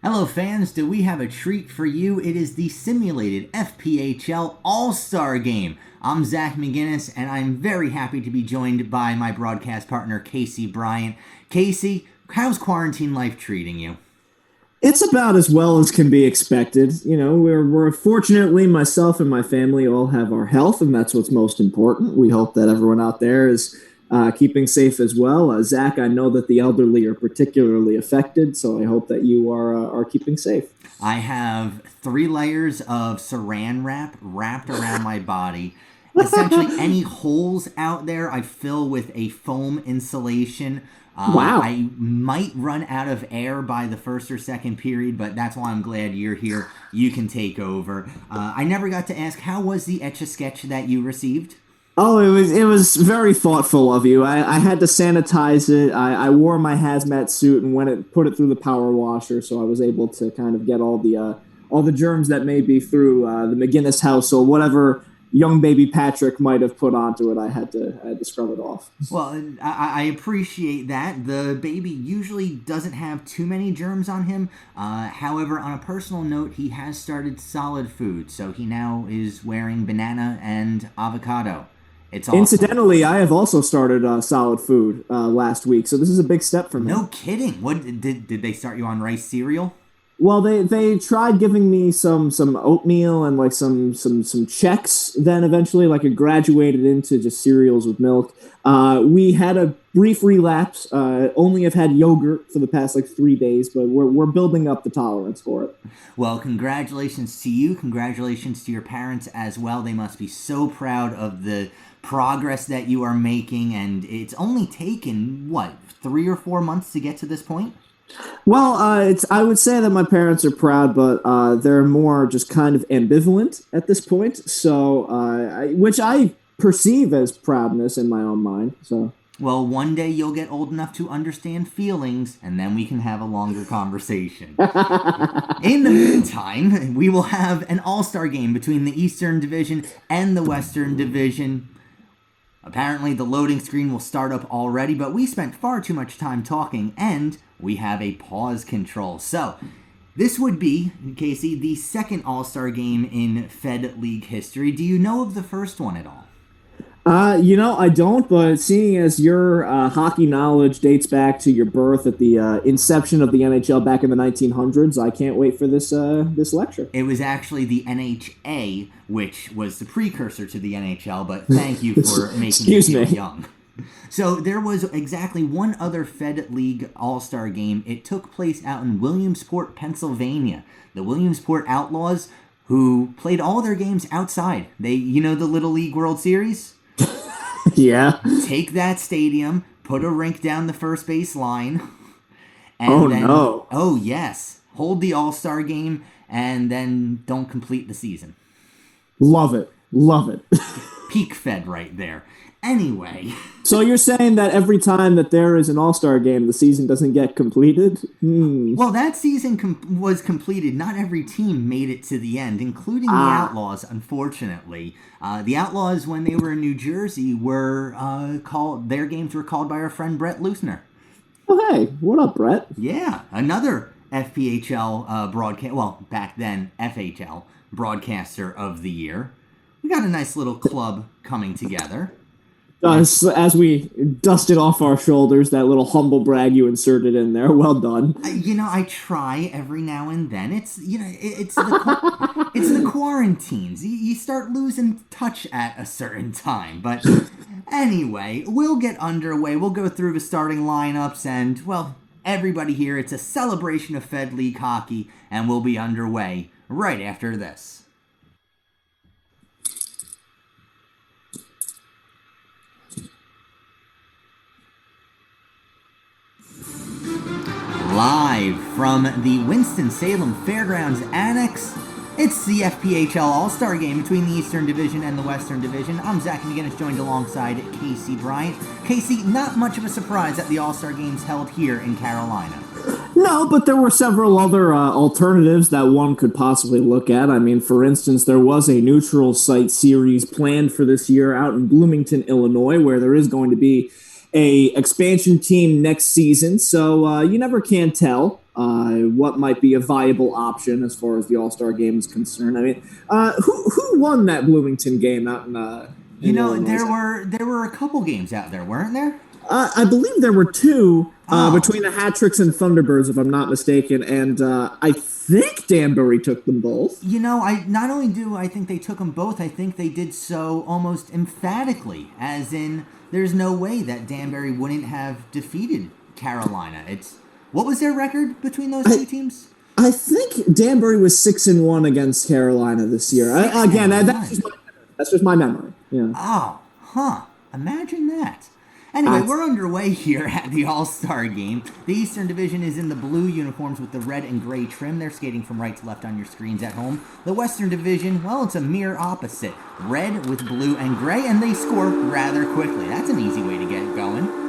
Hello fans, do we have a treat for you? It is the simulated FPHL All-Star Game. I'm Zak McGinniss, and I'm very happy to be joined by my broadcast partner, Casey Bryant. Casey, how's quarantine life treating you? It's about as well as can be expected. You know, we're fortunately, myself and my family all have our health, and that's what's most important. We hope that everyone out there is keeping safe as well. Zak, I know that the elderly are particularly affected, so I hope that you are keeping safe. I have 3 layers of saran wrap wrapped around my body. Essentially, any holes out there I fill with a foam insulation. Wow. I might run out of air by the first or second period, but that's why I'm glad you're here. You can take over. I never got to ask, how was the Etch-a-Sketch that you received? Oh, it was very thoughtful of you. I had to sanitize it. I wore my hazmat suit and put it through the power washer, so I was able to kind of get all the germs that may be through the McGinniss house or whatever young baby Patrick might have put onto it. I had to scrub it off. Well, I appreciate that. The baby usually doesn't have too many germs on him. However, on a personal note, he has started solid food, so he now is wearing banana and avocado. It's awesome. Incidentally, I have also started solid food last week, so this is a big step for me. No kidding. What did they start you on rice cereal? Well, they tried giving me some oatmeal and like some checks. Then eventually, like, it graduated into just cereals with milk. We had a brief relapse. Only have had yogurt for the past like 3 days, but we're building up the tolerance for it. Well, congratulations to you. Congratulations to your parents as well. They must be so proud of the progress that you are making, and it's only taken what, 3 or 4 months to get to this point? Well, I would say that my parents are proud, but they're more just kind of ambivalent at this point. So, which I perceive as proudness in my own mind. So, Well, one day you'll get old enough to understand feelings, and then we can have a longer conversation. In the meantime, we will have an all-star game between the Eastern Division and the Western Division. Apparently, the loading screen will start up already, but we spent far too much time talking, and we have a pause control. So, this would be, Casey, the second All-Star game in Fed League history. Do you know of the first one at all? I don't, but seeing as your hockey knowledge dates back to your birth at the inception of the NHL back in the 1900s, I can't wait for this lecture. It was actually the NHA, which was the precursor to the NHL, but thank you for making me feel young. So there was exactly one other Fed League All-Star game. It took place out in Williamsport, Pennsylvania. The Williamsport Outlaws, who played all their games outside. The Little League World Series? Yeah. Take that stadium, put a rink down the first base line, and no. Oh, yes. Hold the All-Star game, and then don't complete the season. Love it. Love it. Peak Fed right there. Anyway. So you're saying that every time that there is an All-Star game, the season doesn't get completed? Well, that season was completed. Not every team made it to the end, including the Outlaws, unfortunately. The Outlaws, when they were in New Jersey, were their games were called by our friend Brett Lusner. Oh, hey. What up, Brett? Yeah, another FPHL broadcast, well, back then, FHL broadcaster of the year. We got a nice little club coming together. As we dusted off our shoulders, that little humble brag you inserted in there. Well done. I try every now and then. It's the quarantines. You start losing touch at a certain time. But anyway, we'll get underway. We'll go through the starting lineups and, well, everybody here. It's a celebration of Fed League hockey, and we'll be underway right after this. Live from the Winston-Salem Fairgrounds Annex, it's the FPHL All-Star Game between the Eastern Division and the Western Division. I'm Zak McGinniss, joined alongside Casey Bryant. Casey, not much of a surprise that the All-Star Game's held here in Carolina. No, but there were several other alternatives that one could possibly look at. I mean, for instance, there was a neutral site series planned for this year out in Bloomington, Illinois, where there is going to be a expansion team next season, so you never can tell. what might be a viable option as far as the All-Star game is concerned. I mean, who won that Bloomington game out in Illinois? There were a couple games out there, weren't there? I believe there were two between the Hat-Tricks and Thunderbirds, if I'm not mistaken, and I think Danbury took them both. I not only do I think they took them both, I think they did so almost emphatically, as in there's no way that Danbury wouldn't have defeated Carolina. What was their record between those two teams? I think Danbury was 6-1 against Carolina this year. That's just my memory. Yeah. Oh, imagine that. Anyway, we're underway here at the All-Star Game. The Eastern Division is in the blue uniforms with the red and gray trim. They're skating from right to left on your screens at home. The Western Division, well, it's a mere opposite. Red with blue and gray, and they score rather quickly. That's an easy way to get going.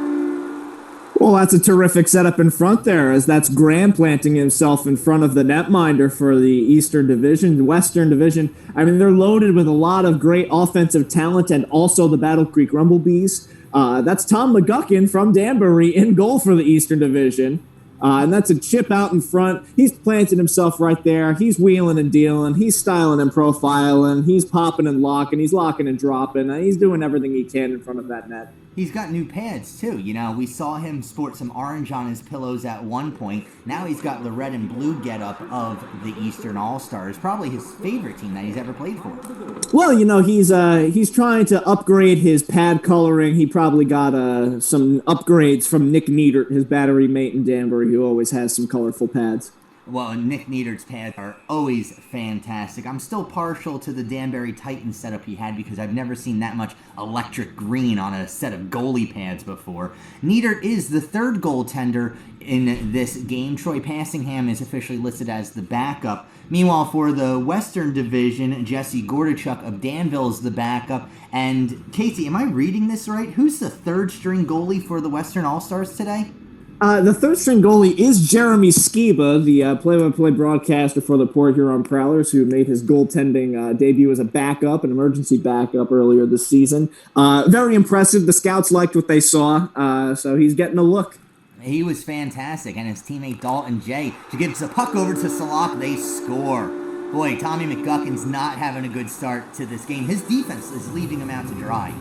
Well, that's a terrific setup in front there, as that's Graham planting himself in front of the netminder for the Eastern Division. The Western Division, I mean, they're loaded with a lot of great offensive talent, and also the Battle Creek Rumblebees. That's Tom McGuckin from Danbury in goal for the Eastern Division. And that's a chip out in front. He's planted himself right there. He's wheeling and dealing. He's styling and profiling. He's popping and locking. He's locking and dropping. He's doing everything he can in front of that net. He's got new pads, too. We saw him sport some orange on his pillows at one point. Now he's got the red and blue getup of the Eastern All-Stars. Probably his favorite team that he's ever played for. Well, he's trying to upgrade his pad coloring. He probably got some upgrades from Nick Niedert, his battery mate in Danbury, who always has some colorful pads. Well, Nick Niedert's pads are always fantastic. I'm still partial to the Danbury Titans setup he had because I've never seen that much electric green on a set of goalie pads before. Niedert is the third goaltender in this game. Troy Passingham is officially listed as the backup. Meanwhile, for the Western Division, Jesse Gordichuk of Danville is the backup. And Casey, am I reading this right? Who's the third string goalie for the Western All-Stars today? The third-string goalie is Jeremy Skiba, the play-by-play broadcaster for the Port Huron Prowlers, who made his goaltending debut as a backup, an emergency backup earlier this season. Very impressive. The scouts liked what they saw, so he's getting a look. He was fantastic, and his teammate Dalton Jay, she gives the puck over to Salak, they score. Boy, Tommy McGuckin's not having a good start to this game. His defense is leaving him out to dry.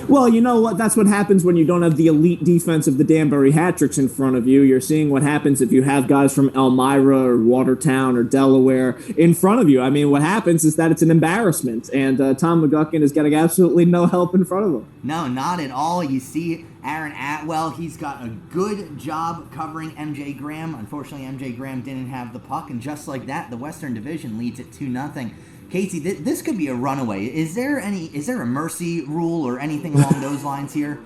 Well, you know what? That's what happens when you don't have the elite defense of the Danbury Hat-Tricks in front of you. You're seeing what happens if you have guys from Elmira or Watertown or Delaware in front of you. I mean, what happens is that it's an embarrassment, and Tom McGuckin is getting absolutely no help in front of him. No, not at all. You see Aaron Atwell, he's got a good job covering MJ Graham. Unfortunately, MJ Graham didn't have the puck, and just like that, the Western Division leads it 2-0. Casey, this could be a runaway. Is there a mercy rule or anything along those lines here?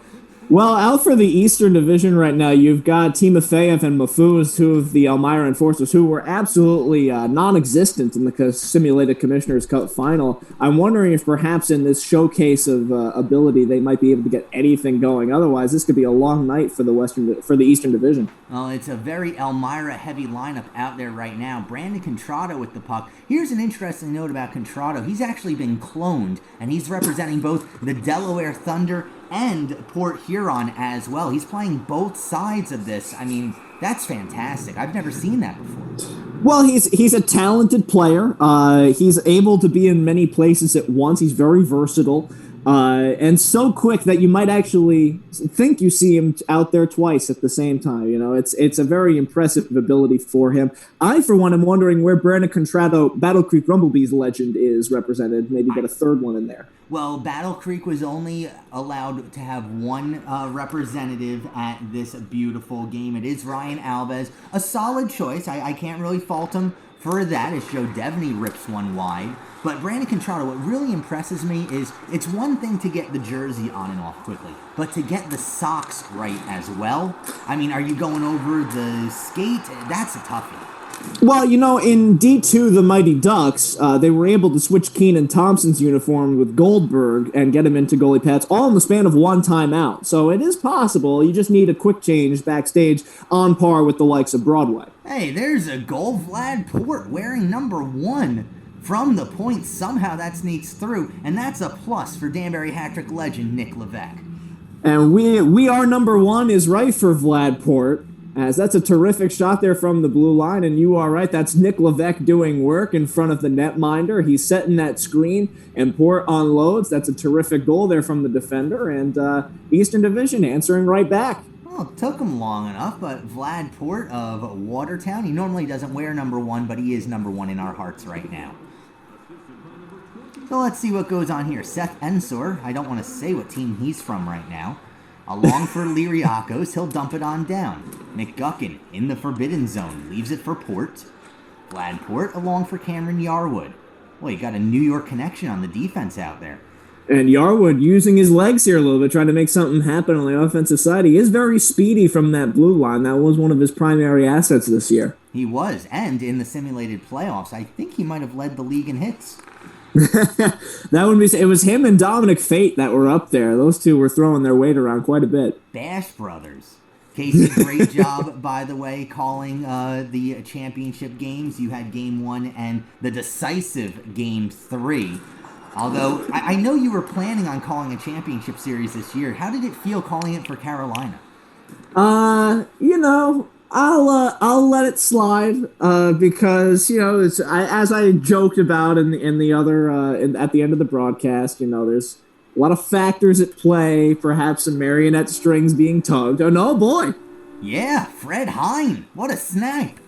Well, out for the Eastern Division right now, you've got Timofeyev and Mafuz, two of the Elmira Enforcers, who were absolutely non-existent in the simulated Commissioner's Cup final. I'm wondering if perhaps in this showcase of ability, they might be able to get anything going. Otherwise, this could be a long night for the Eastern Division. Well, it's a very Elmira-heavy lineup out there right now. Brandy Contrato with the puck. Here's an interesting note about Contrato. He's actually been cloned, and he's representing both the Delaware Thunder and Port Huron as well. He's playing both sides of this. I mean, that's fantastic. I've never seen that before. Well, he's a talented player. He's able to be in many places at once. He's very versatile. And so quick that you might actually think you see him out there twice at the same time. You know, it's a very impressive ability for him. I, for one, am wondering where Bryant and Contrato, Battle Creek Rumblebees legend is represented. Maybe get a third one in there. Well, Battle Creek was only allowed to have one representative at this beautiful game. It is Ryan Alves. A solid choice. I can't really fault him for that, as Joe Devney rips one wide. But Brandy Contrato, what really impresses me is it's one thing to get the jersey on and off quickly, but to get the socks right as well. I mean, are you going over the skate? That's a toughie. Well, you know, in D2, the Mighty Ducks, they were able to switch Keenan Thompson's uniform with Goldberg and get him into goalie pads all in the span of one timeout. So it is possible. You just need a quick change backstage on par with the likes of Broadway. Hey, there's a goal. Vlad Port wearing number 1. From the point, somehow that sneaks through, and that's a plus for Danbury hat-trick legend Nick Levesque. And we are number 1 is right for Vlad Port. As that's a terrific shot there from the blue line, and you are right. That's Nick Levesque doing work in front of the netminder. He's setting that screen, and Port unloads. That's a terrific goal there from the defender, and Eastern Division answering right back. Well, it took him long enough, but Vlad Port of Watertown, he normally doesn't wear number 1, but he is number 1 in our hearts right now. So let's see what goes on here. Seth Ensor, I don't want to say what team he's from right now. Along for Liriakos, he'll dump it on down. McGuckin in the forbidden zone, leaves it for Port. Vlad Port along for Cameron Yarwood. Well, you got a New York connection on the defense out there. And Yarwood using his legs here a little bit, trying to make something happen on the offensive side. He is very speedy from that blue line. That was one of his primary assets this year. He was, and in the simulated playoffs, I think he might have led the league in hits. That would be. It was him and Dominic Fate that were up there. Those two were throwing their weight around quite a bit. Bash Brothers. Casey, great job, by the way, calling the championship games. You had Game 1 and the decisive Game 3. Although, I know you were planning on calling a championship series this year. How did it feel calling it for Carolina? I'll let it slide because it's as I joked about in the other at the end of the broadcast. There's a lot of factors at play. Perhaps some marionette strings being tugged. Oh no, boy! Yeah, Fred Hine. What a snipe!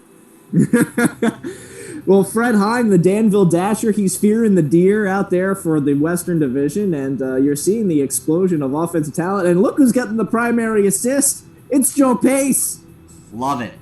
Well, Fred Hine, the Danville Dasher, he's fearing the deer out there for the Western Division, and you're seeing the explosion of offensive talent. And look who's getting the primary assist. It's Joe Pace. Love it.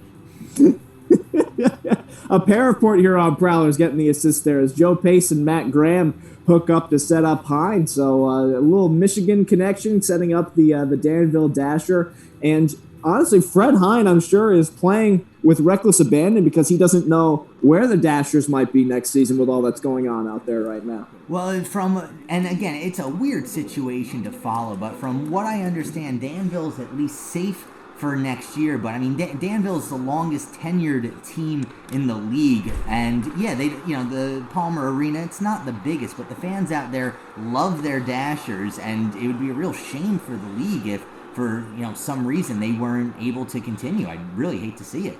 A pair of Port Huron Prowlers getting the assist there as Joe Pace and Matt Graham hook up to set up Hine. So a little Michigan connection setting up the Danville Dasher. And honestly, Fred Hine, I'm sure, is playing with reckless abandon because he doesn't know where the Dashers might be next season with all that's going on out there right now. Well, and again, it's a weird situation to follow, but from what I understand, Danville's at least safe for next year. But I mean, Danville's the longest tenured team in the league, and yeah, the Palmer Arena, it's not the biggest, but the fans out there love their Dashers, and it would be a real shame for the league if for some reason they weren't able to continue. I'd really hate to see it.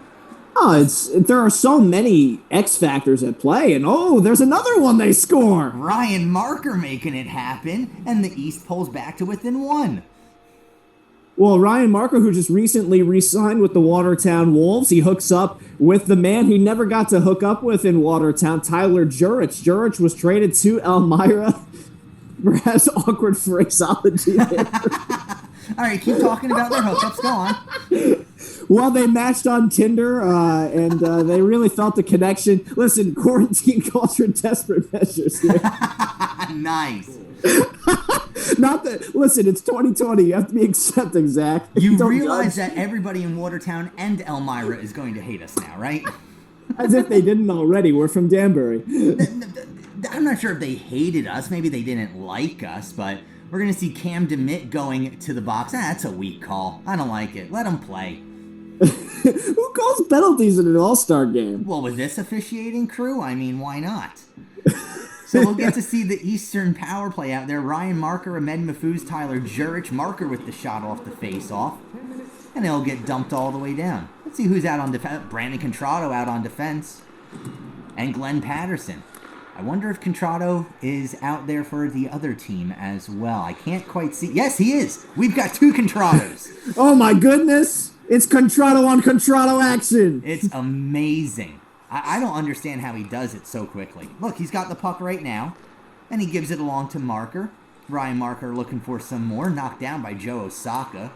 Oh, there are so many X factors at play, and there's another one they score. Ryan Marker making it happen, and the East pulls back to within 1. Well, Ryan Marker, who just recently re-signed with the Watertown Wolves, he hooks up with the man he never got to hook up with in Watertown, Tyler Jurich. Jurich was traded to Elmira. Perhaps awkward phraseology there. All right, keep talking about their hookups. Go on. Well, they matched on Tinder, and they really felt the connection. Listen, quarantine culture, desperate measures here. Nice. Not that. Listen, it's 2020. You have to be accepting, Zach. You realize that everybody in Watertown and Elmira is going to hate us now, right? As if they didn't already. We're from Danbury. I'm not sure if they hated us. Maybe they didn't like us, but we're going to see Cam DeMitt going to the box. That's a weak call. I don't like it. Let him play. Who calls penalties in an all-star game? Well, with this officiating crew, I mean, why not? So we'll get to see the Eastern power play out there. Ryan Marker, Ahmed Mahfouz, Tyler Jurich. Marker with the shot off the face-off. And it'll get dumped all the way down. Let's see who's out on defense. Brandy Contrato out on defense. And Glenn Patterson. I wonder if Contrato is out there for the other team as well. I can't quite see. Yes, he is. We've got 2 Contratos. Oh, my goodness. It's Contrato on Contrato action. It's amazing. I don't understand how he does it so quickly. Look, he's got the puck right now, and he gives it along to Marker. Ryan Marker looking for some more, knocked down by Joe Osaka.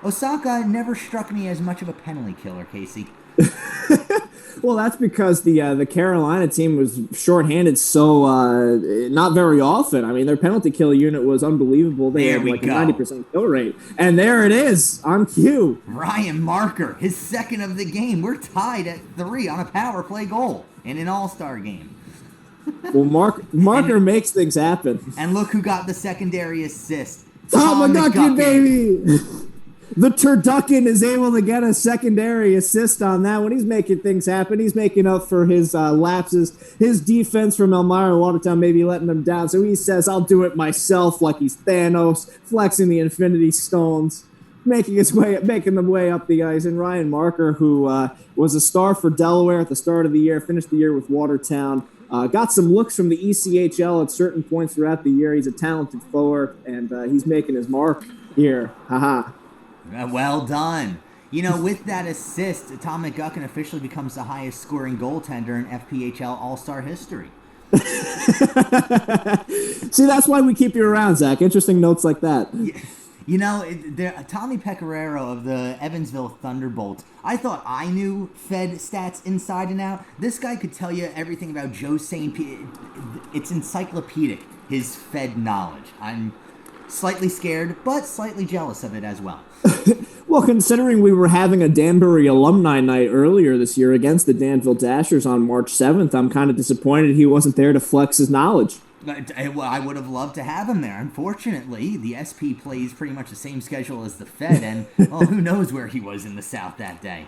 Osaka never struck me as much of a penalty killer, Casey. Well, that's because the Carolina team was shorthanded so not very often. I mean, their penalty kill unit was unbelievable. They had like a 90% kill rate. And there it is on cue. Ryan Marker, his second of the game. We're tied at 3 on a power play goal in an all-star game. Well, Marker makes things happen. And look who got the secondary assist. Tom McGuckin, baby! The Turducken is able to get a secondary assist on that one. He's making things happen. He's making up for his lapses. His defense from Elmira and Watertown maybe letting them down. So he says, I'll do it myself, like he's Thanos, flexing the Infinity Stones. making the way up the ice, and Ryan Marker, who was a star for Delaware at the start of the year, finished the year with Watertown. Got some looks from the ECHL at certain points throughout the year. He's a talented forward, and he's making his mark here. Haha. Well done. You know, with that assist, Tom McGuckin officially becomes the highest scoring goaltender in FPHL All-Star history. See, that's why we keep you around, Zach. Interesting notes like that. You know, Tommy Pecoraro of the Evansville Thunderbolts, I thought I knew Fed stats inside and out. This guy could tell you everything about Joe St. Pierre. It's encyclopedic, his Fed knowledge. I'm slightly scared, but slightly jealous of it as well. Well, considering we were having a Danbury alumni night earlier this year against the Danville Dashers on March 7th, I'm kind of disappointed he wasn't there to flex his knowledge. I would have loved to have him there. Unfortunately, the SP plays pretty much the same schedule as the Fed, and well, who knows where he was in the South that day.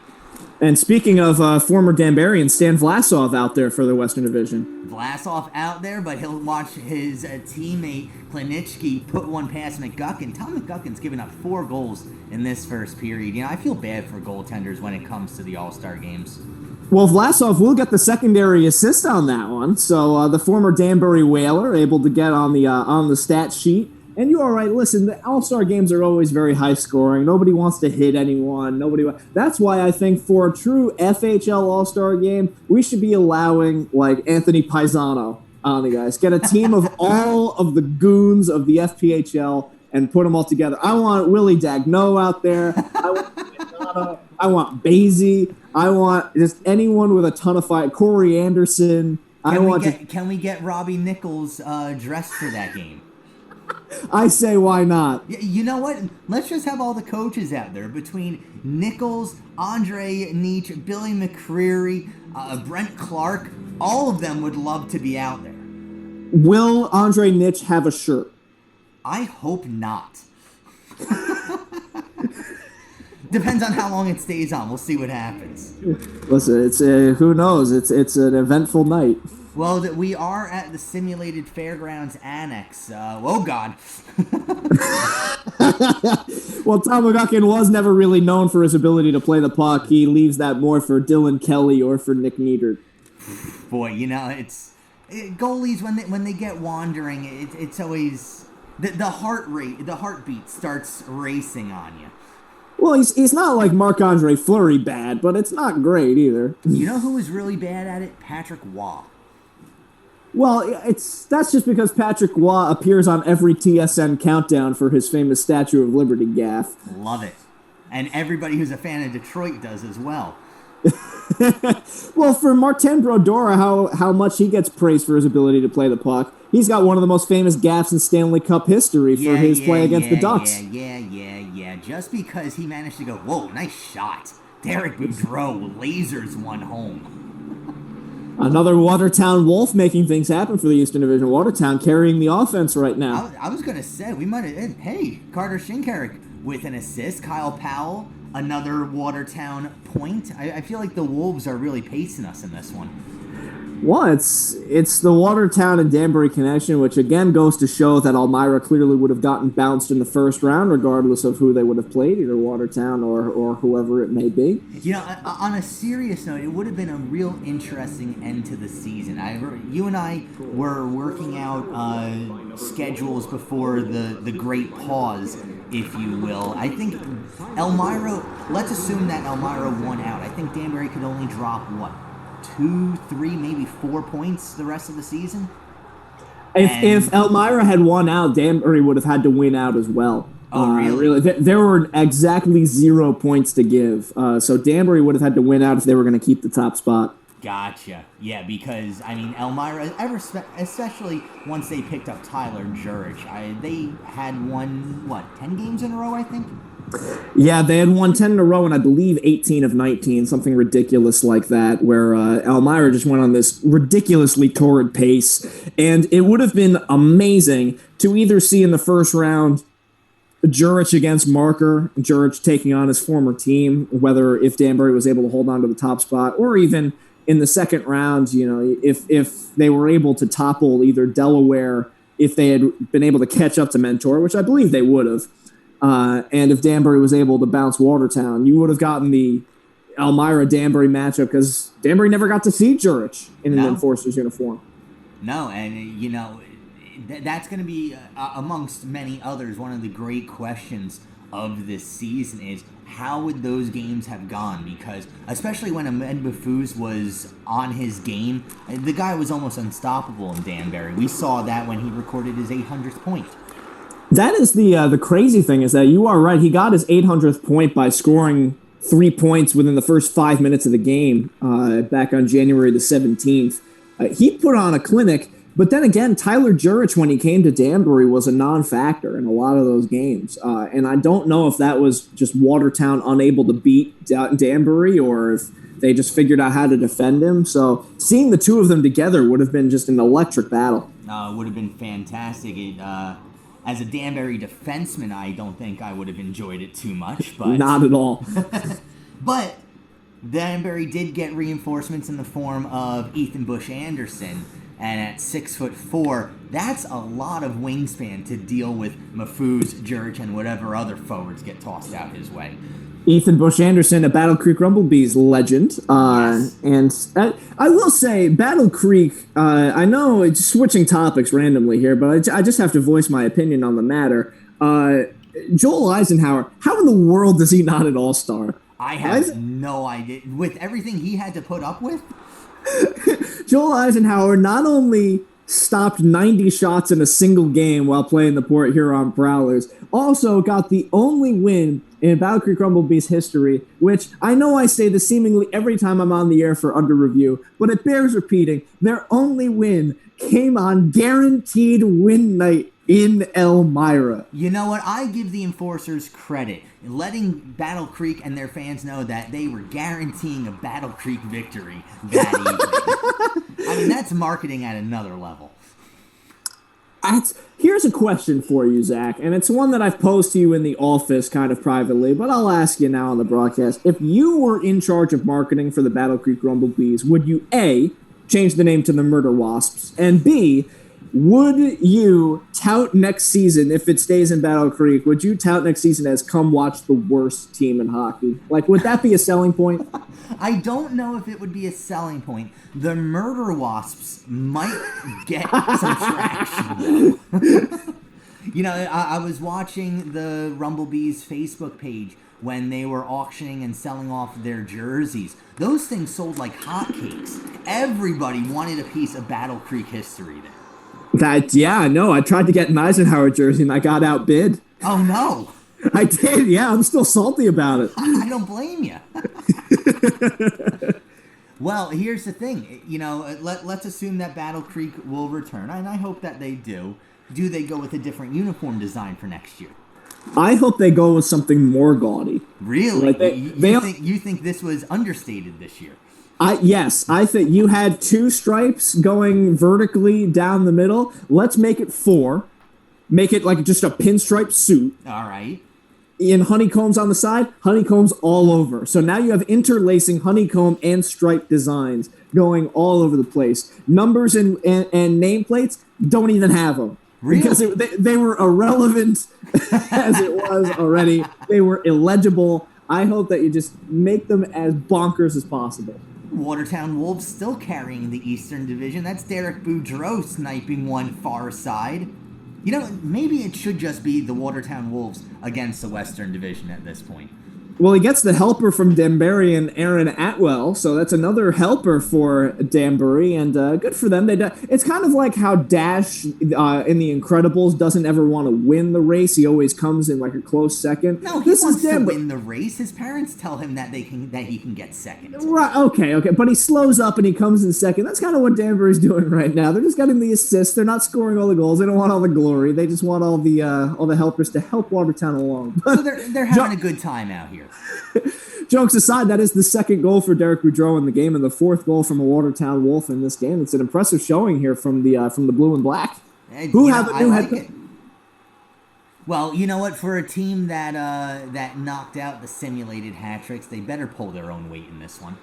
And speaking of former Danburian, Stan Vlasov out there for the Western Division. Vlasov out there, but he'll watch his teammate Klinitsky put one past McGuckin. Tom McGuckin's given up 4 goals in this first period. You know, I feel bad for goaltenders when it comes to the All-Star games. Well, Vlasov will get the secondary assist on that one. So the former Danbury Whaler able to get on the stat sheet. And you're all right. Listen, the All-Star games are always very high-scoring. Nobody wants to hit anyone. That's why I think for a true FHL All-Star game, we should be allowing, like, Anthony Paisano on the guys. Get a team of all of the goons of the FPHL and put them all together. I want Willie Dagno out there. I want Paisano. I want Basie. I want just anyone with a ton of fight. Corey Anderson. Can we get Robbie Nichols dressed for that game? I say, why not? You know what? Let's just have all the coaches out there. Between Nichols, Andre Nietzsche, Billy McCreary, Brent Clark, all of them would love to be out there. Will Andre Nietzsche have a shirt? I hope not. Depends on how long it stays on. We'll see what happens. Listen, it's who knows? It's an eventful night. Well, we are at the Simulated Fairgrounds Annex. Oh, God. Well, Tom McGuckin was never really known for his ability to play the puck. He leaves that more for Dylan Kelly or for Nick Niedert. Boy, you know, goalies, when they get wandering, it's always... The heartbeat starts racing on you. Well, he's not like Marc-Andre Fleury bad, but it's not great either. You know who was really bad at it? Patrick Waugh. Well, that's just because Patrick Waugh appears on every TSN countdown for his famous Statue of Liberty gaffe. Love it. And everybody who's a fan of Detroit does as well. Well, for Martin Brodeur, how much he gets praised for his ability to play the puck. He's got one of the most famous gaffes in Stanley Cup history for his play against the Ducks. Yeah. Just because he managed to go, whoa, nice shot. Derek Boudreau lasers one home. Another Watertown Wolf making things happen for the Eastern Division. Watertown carrying the offense right now. I was going to say, we might have... Hey, Carter Shinkarik with an assist. Kyle Powell, another Watertown point. I feel like the Wolves are really pacing us in this one. Well, it's the Watertown and Danbury connection, which again goes to show that Elmira clearly would have gotten bounced in the first round, regardless of who they would have played, either Watertown or whoever it may be. You know, on a serious note, it would have been a real interesting end to the season. You and I were working out schedules before the great pause, if you will. I think Elmira, let's assume that Elmira won out. I think Danbury could only drop, 2, 3, maybe 4 points the rest of the season? If Elmira had won out, Danbury would have had to win out as well. Oh, really? There were exactly 0 points to give. So Danbury would have had to win out if they were going to keep the top spot. Gotcha. Yeah, because, I mean, Elmira, especially once they picked up Tyler Jurich, they had won, 10 games in a row, I think? Yeah, they had won 10 in a row, and I believe 18 of 19, something ridiculous like that, where Elmira just went on this ridiculously torrid pace. And it would have been amazing to either see in the first round Jurich against Marker, Jurich taking on his former team, whether if Danbury was able to hold on to the top spot, or even in the second round, you know, if they were able to topple either Delaware, if they had been able to catch up to Mentor, which I believe they would have. And if Danbury was able to bounce Watertown, you would have gotten the Elmira-Danbury matchup because Danbury never got to see Jurich in an enforcer's uniform. No, and, that's going to be, amongst many others, one of the great questions of this season is how would those games have gone? Because especially when Ahmed Mahfouz was on his game, the guy was almost unstoppable in Danbury. We saw that when he recorded his 800th point. That is the crazy thing is that you are right. He got his 800th point by scoring 3 points within the first 5 minutes of the game back on January the 17th. He put on a clinic, but then again, Tyler Jurich, when he came to Danbury, was a non-factor in a lot of those games. And I don't know if that was just Watertown unable to beat Danbury or if they just figured out how to defend him. So seeing the two of them together would have been just an electric battle. It would have been fantastic. As a Danbury defenseman, I don't think I would have enjoyed it too much. But not at all. But Danbury did get reinforcements in the form of Ethan Bush Anderson, and at 6'4", that's a lot of wingspan to deal with Mahfouz, Jurich, and whatever other forwards get tossed out his way. Ethan Bush Anderson, a Battle Creek Rumblebees legend. Yes. And I will say, Battle Creek, I know it's switching topics randomly here, but I just have to voice my opinion on the matter. Joel Eisenhower, how in the world is he not an all-star? I have no idea. With everything he had to put up with? Joel Eisenhower not only stopped 90 shots in a single game while playing the Port Huron Prowlers, also got the only win in Battle Creek Rumblebees history, which I know I say this seemingly every time I'm on the air for Under Review, but it bears repeating. Their only win came on guaranteed win night in Elmira. You know what? I give the enforcers credit in letting Battle Creek and their fans know that they were guaranteeing a Battle Creek victory that evening. I mean, that's marketing at another level. Here's a question for you, Zach, and it's one that I've posed to you in the office kind of privately, but I'll ask you now on the broadcast. If you were in charge of marketing for the Battle Creek Rumblebees, would you A, change the name to the Murder Wasps, and B, would you tout next season, if it stays in Battle Creek, would you tout next season as come watch the worst team in hockey? Like, would that be a selling point? I don't know if it would be a selling point. The Murder Wasps might get some traction. I was watching the Rumblebees Facebook page when they were auctioning and selling off their jerseys. Those things sold like hotcakes. Everybody wanted a piece of Battle Creek history there. I tried to get an Eisenhower jersey and I got outbid. Oh, no. I did, yeah. I'm still salty about it. I don't blame you. Well, here's the thing. Let's assume that Battle Creek will return, and I hope that they do. Do they go with a different uniform design for next year? I hope they go with something more gaudy. Really? You think this was understated this year? Yes, I think you had 2 stripes going vertically down the middle. Let's make it 4. Make it like just a pinstripe suit. All right. In honeycombs on the side, honeycombs all over. So now you have interlacing honeycomb and stripe designs going all over the place. Numbers and nameplates, don't even have them. Really? Because they were irrelevant as it was already. They were illegible. I hope that you just make them as bonkers as possible. Watertown Wolves still carrying the Eastern Division. That's Derek Brodeur sniping one far side. Maybe it should just be the Watertown Wolves against the Western Division at this point. Well, he gets the helper from Danbury and Aaron Atwell, so that's another helper for Danbury, and good for them. It's kind of like how Dash in The Incredibles doesn't ever want to win the race. He always comes in like a close second. No, he wants to win the race. His parents tell him that he can get second. Right? Okay, but he slows up and he comes in second. That's kind of what Danbury's doing right now. They're just getting the assists. They're not scoring all the goals. They don't want all the glory. They just want all the helpers to help Watertown along. So they're having a good time out here. Jokes aside, that is the second goal for Derek Brodeur in the game and the 4th goal from a Watertown Wolf in this game. It's an impressive showing here from the blue and black. Who have a new head coach? Well, you know what? For a team that knocked out the simulated hat tricks, they better pull their own weight in this one.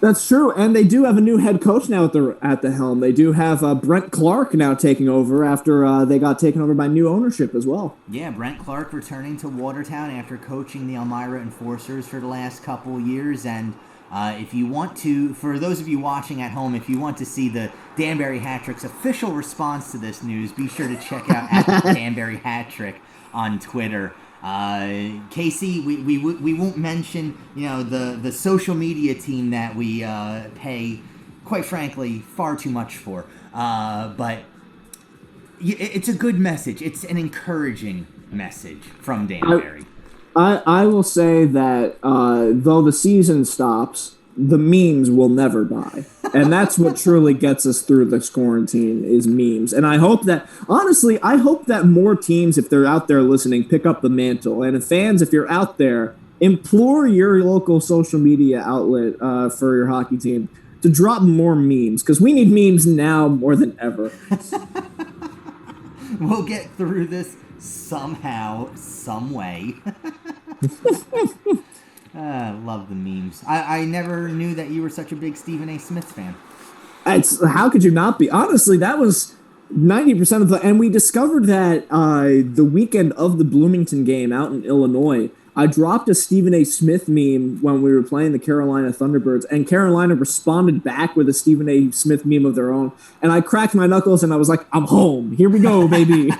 That's true, and they do have a new head coach now at the helm. They do have Brent Clark now taking over after they got taken over by new ownership as well. Yeah, Brent Clark returning to Watertown after coaching the Elmira Enforcers for the last couple years. And if you want to, for those of you watching at home, if you want to see the Danbury Hat-Trick's official response to this news, be sure to check out at Danbury Hat-Trick on Twitter. Casey, we won't mention, the social media team that we pay, quite frankly, far too much for. But it's a good message. It's an encouraging message from Danbury. I will say that though the season stops, the memes will never die. And that's what truly gets us through this quarantine is memes. And I hope that, honestly, more teams, if they're out there listening, pick up the mantle. And fans, if you're out there, implore your local social media outlet for your hockey team to drop more memes, because we need memes now more than ever. We'll get through this somehow, some way. Love the memes. I never knew that you were such a big Stephen A. Smith fan. How could you not be? Honestly, that was 90% of the... And we discovered that the weekend of the Bloomington game out in Illinois, I dropped a Stephen A. Smith meme when we were playing the Carolina Thunderbirds, and Carolina responded back with a Stephen A. Smith meme of their own. And I cracked my knuckles, and I was like, I'm home. Here we go, baby.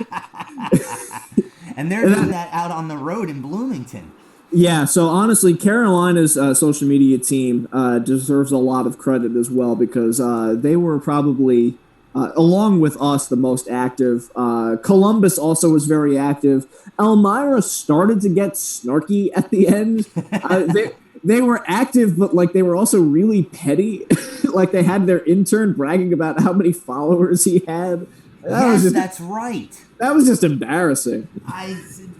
And they're doing that out on the road in Bloomington. Yeah, so honestly, Carolina's social media team deserves a lot of credit as well, because they were probably, along with us, the most active. Columbus also was very active. Elmira started to get snarky at the end. They were active, but they were also really petty. They had their intern bragging about how many followers he had. That's right. That was just embarrassing.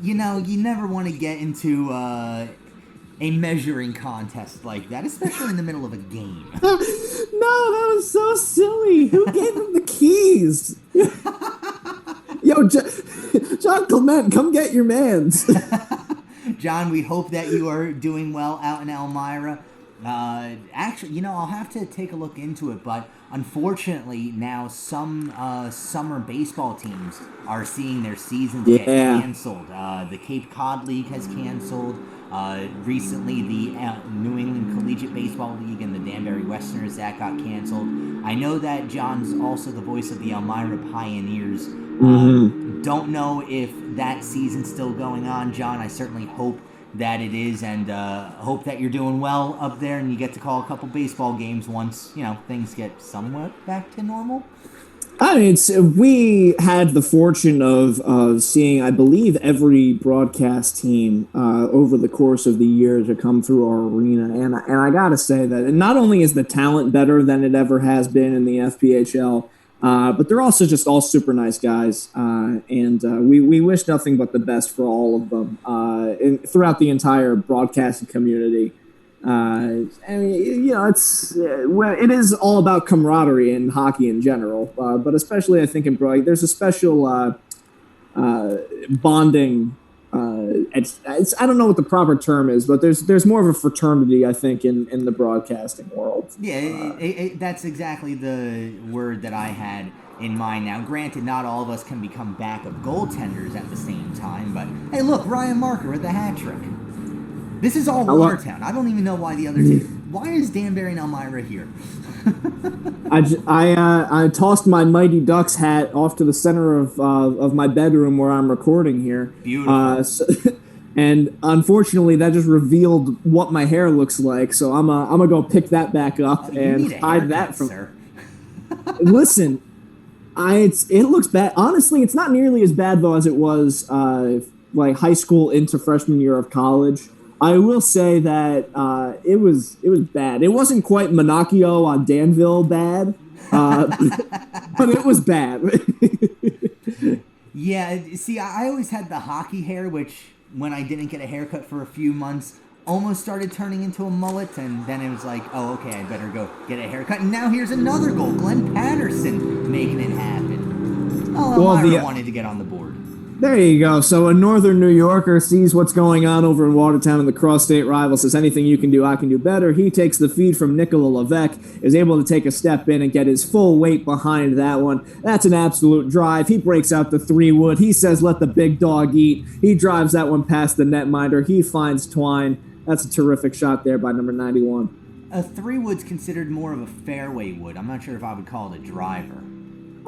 You never want to get into a measuring contest like that, especially in the middle of a game. No, that was so silly. Who gave him the keys? Yo, John Clement, come get your mans. John, we hope that you are doing well out in Elmira. Actually, I'll have to take a look into it, but unfortunately now some summer baseball teams are seeing their seasons get canceled. The Cape Cod League has canceled. Recently, the New England Collegiate Baseball League and the Danbury Westerners, that got canceled. I know that John's also the voice of the Elmira Pioneers. Don't know if that season's still going on, John. I certainly hope that it is, and hope that you're doing well up there and you get to call a couple baseball games once, things get somewhat back to normal. I mean, we had the fortune of seeing, I believe, every broadcast team over the course of the year to come through our arena, and I gotta say that not only is the talent better than it ever has been in the FPHL, but they're also just all super nice guys, and we wish nothing but the best for all of them throughout the entire broadcasting community. I mean, it is all about camaraderie in hockey in general, but especially I think in there's a special bonding. I don't know what the proper term is, but there's more of a fraternity, I think, in the broadcasting world. Yeah, that's exactly the word that I had in mind. Now, granted, not all of us can become backup goaltenders at the same time, but hey, look, Ryan Marker with the hat trick. This is all Watertown. I don't even know why the other team. Why is Danbury and Elmira here? I tossed my Mighty Ducks hat off to the center of my bedroom where I'm recording here. Beautiful. And unfortunately, that just revealed what my hair looks like. So I'm gonna go pick that back up and hide that from. Sir. Listen, it looks bad. Honestly, it's not nearly as bad though as it was high school into freshman year of college. I will say that it was bad. It wasn't quite Monacchio on Danville bad, but it was bad. Yeah, see, I always had the hockey hair, which when I didn't get a haircut for a few months, almost started turning into a mullet, and then it was like, oh, okay, I better go get a haircut. And now here's another goal, Glenn Patterson making it happen. Oh, Elmira wanted to get on the board. There you go. So a northern New Yorker sees what's going on over in Watertown, and the cross-state rival says, anything you can do, I can do better. He takes the feed from Nikola Levesque, is able to take a step in and get his full weight behind that one. That's an absolute drive. He breaks out the 3-wood. He says, let the big dog eat. He drives that one past the netminder. He finds Twine. That's a terrific shot there by number 91. A 3-wood's considered more of a fairway wood. I'm not sure if I would call it a driver.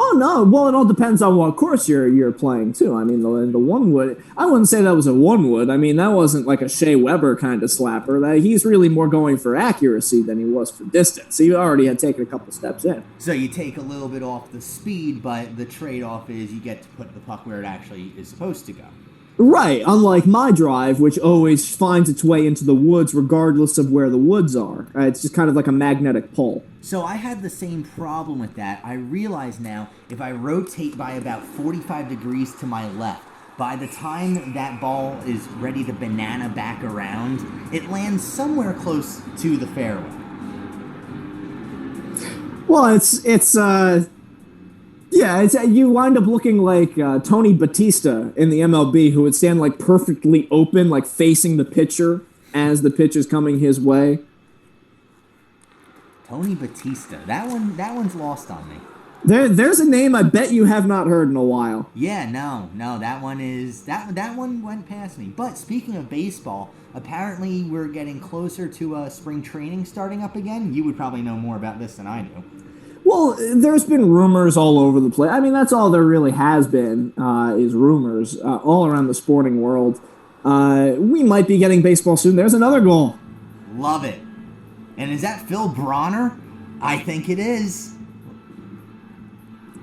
Oh, no. Well, it all depends on what course you're playing, too. I mean, the 1-wood, I wouldn't say that was a 1-wood. I mean, that wasn't like a Shea Weber kind of slapper. He's really more going for accuracy than he was for distance. He already had taken a couple steps in. So you take a little bit off the speed, but the trade-off is you get to put the puck where it actually is supposed to go. Right, unlike my drive, which always finds its way into the woods regardless of where the woods are. It's just kind of like a magnetic pull. So I had the same problem with that. I realize now if I rotate by about 45 degrees to my left, by the time that ball is ready to banana back around, it lands somewhere close to the fairway. Well, you wind up looking like Tony Batista in the MLB, who would stand like perfectly open, like facing the pitcher as the pitch is coming his way. Tony Batista. That one's lost on me. There's a name I bet you have not heard in a while. Yeah, no, that one went past me. But speaking of baseball, apparently we're getting closer to spring training starting up again. You would probably know more about this than I do. Well, there's been rumors all over the place. I mean, that's all there really has been, is rumors all around the sporting world. We might be getting baseball soon. There's another goal. Love it. And is that Phil Brodeur? I think it is.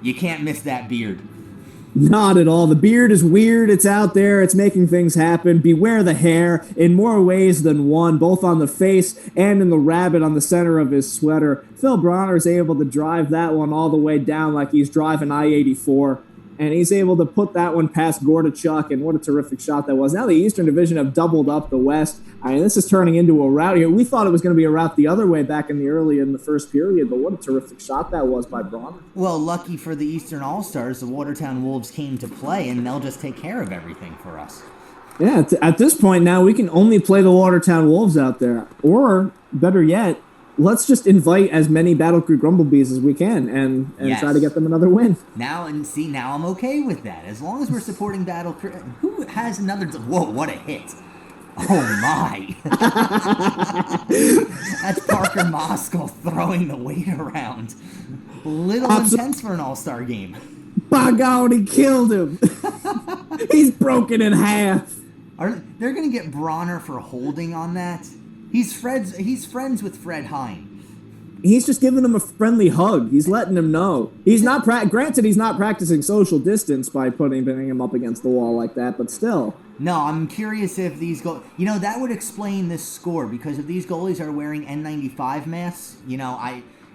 You can't miss that beard. Not at all. The beard is weird. It's out there. It's making things happen. Beware the hair in more ways than one, both on the face and in the rabbit on the center of his sweater. Phil Brodeur is able to drive that one all the way down like he's driving I-84. And he's able to put that one past Gordichuk, and what a terrific shot that was. Now the Eastern Division have doubled up the West. I mean, this is turning into a rout here. We thought it was going to be a rout the other way back in the first period, but what a terrific shot that was by Bronner. Well, lucky for the Eastern All-Stars, the Watertown Wolves came to play, and they'll just take care of everything for us. Yeah, at this point now, we can only play the Watertown Wolves out there. Or, better yet, let's just invite as many Battle Creek Grumblebees as we can and yes, try to get them another win. Now I'm okay with that. As long as we're supporting Battle Creek. Who has another? Whoa, what a hit. Oh, my. That's Parker Moskal throwing the weight around. Little intense for an all-star game. By God, he killed him. He's broken in half. They're going to get Bronner for holding on that? He's friends with Fred Hine. He's just giving him a friendly hug. He's letting him know. He's not granted he's not practicing social distance by putting him up against the wall like that, but still. No, I'm curious if these that would explain this score, because if these goalies are wearing N95 masks,